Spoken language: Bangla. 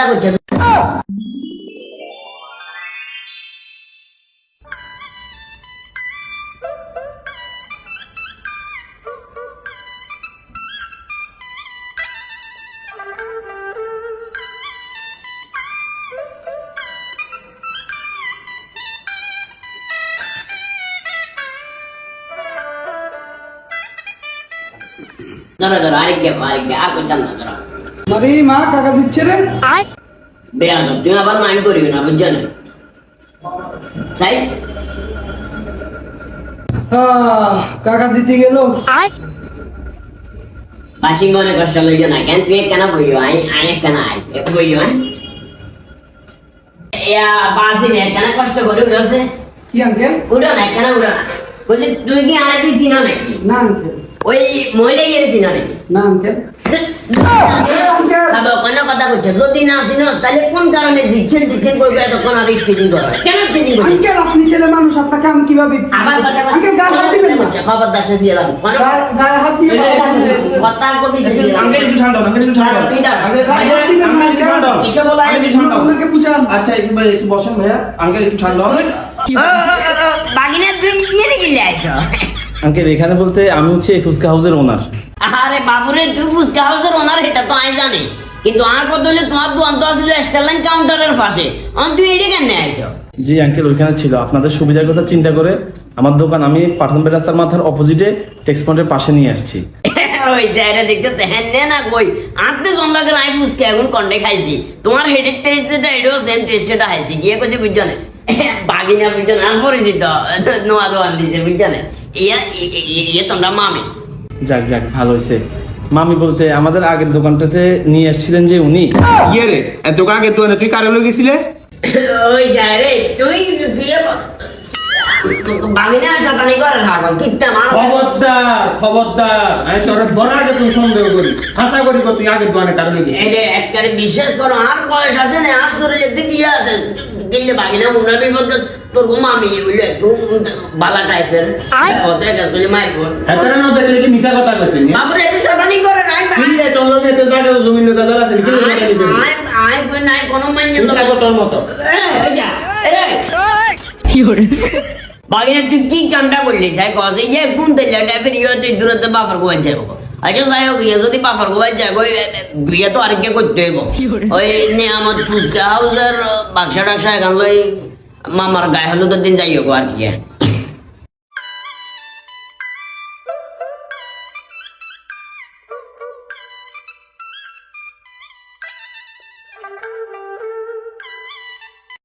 কথা কইছে ধরো ধরো আরেকটা আর কইতাম না ধরো আরে মা কাকা দিচ্ছে রে বেয়াদ তুমি আবার মাইন্ড করিও না বুঝছো না তাই কাকা জিতে গেল বাসি মনে কষ্ট লইও না কেন তুই কেন বইও আই কেন আই বইও ইয়া বাসি নে কেন কষ্ট করে উঠছে কি আঙ্কেল উঠো না কেন উঠো না বলছি তুই কি আর কি চিনো নাকি না আঙ্কেল ওই মহিলা ইয়ে চিনো নাকি না আঙ্কেল তবে কোনো কথা কইছে যদি না চিনো তাহলে কোন কারণে জিচ্ছেন কইবে তখন আর টিচিং করা কেন টিচিং করছিস আঙ্কেল আপনি ছেলে মানুষ আপনাকে আমি কিভাবে আবার কথা আঙ্কেল গায়ে হাত দিবেন না খবরদার শেষিয়ে দাও গায়ে হাত দিয়ে কথা কবি শেষিয়ে আঙ্কেল একটু ঠান্ডা আঙ্কেল একটু ঠান্ডা আঙ্কেল একটু ঠান্ডা কিসব বলা আঙ্কেল একটু ঠান্ডা আপনাকে বুঝান আচ্ছা একটু বসেন ভাইয়া আঙ্কেল একটু ঠান্ডা বাগিনা তুই ইয়ে রেখে আইছো আঙ্কেল এখানে বলতে আমি হচ্ছে এই ফুচকা হাউসের ওনার আরে বাবুরে তুই ফুচকা হাউসের ওনার এটা তো আমি জানি কিন্তু আমার কথা হলে তোমার দোকান তো আসলে স্টারলাইন কাউন্টারের পাশে তুই এটি কেন আইছো জি আঙ্কেল ওইখানে ছিল আপনাদের সুবিধার কথা চিন্তা করে আমার দোকান আমি পাঠানবেট রাস্তার মাথার অপোজিটে টেক্সপয়েন্টের পাশে নিয়ে আসছি ওই জায়গা দেখছো হ্যাঁ নে না কই আটতে জন লাগে নাই ফুচকা এখন কন্ডে খাইছি তোমার হেডের টেস্ট যেটা এটাও সেম টেস্ট এটা খাইছি গিয়ে কইছে বুঝছো না বাগিনা বুঝছো না পরিচিত নোয়া দোকান দিছে বুঝছো না ইয়ে তোমরা মামি যাক যাক ভালো হয়েছে মামি বলতে আমাদের আগের দোকানটাতে নিয়ে আসছিলেন যে উনি ইয়ে রে এত আগে তো তুই কারে লই গেছিলে ওই যায় রে তুই দিয়ে বাগিনা সাতানি করে থাকো কিত্তা মার খবরদার আমি তোর বড় আগে তুই সন্দেহ করি আশা করি তুই আগে দোকানে কারে লই গেছিস এলে একবারে বিশ্বাস করো আর বয়স আছে না আর শরীরের দিকে ইয়ে আছে গেলে বাগিনা উনার বিপদে তোর মামি হইলো একটু বালা টাইপের ওদের কাছে বলে মারবো এতরে না দেখলে কি মিছা কথা কইছিস বাবুরে এত সাতানি করে নাই কি রে তোর লগে তো জায়গা জমি লগে দাঁড়া আছে কি আই কই নাই কোনো মাইনে তুই লাগো তোর মতো বাগিনা তুই কি কামটা করলি চাই কসে ইয়ে কোন দিলে টাইপের ইয়ে তুই দূরত্ব বাফার গোয়াল যাবো আচ্ছা যাই হোক ইয়ে যদি বাফার গোয়াল যায় বিয়ে তো আরেককে করতে হইব ওই নিয়ামত ফুচকা হাউসের বাক্সা টাক্সা এখান লই মামার গায়ে হলুদের দিন যাই হোক আর কি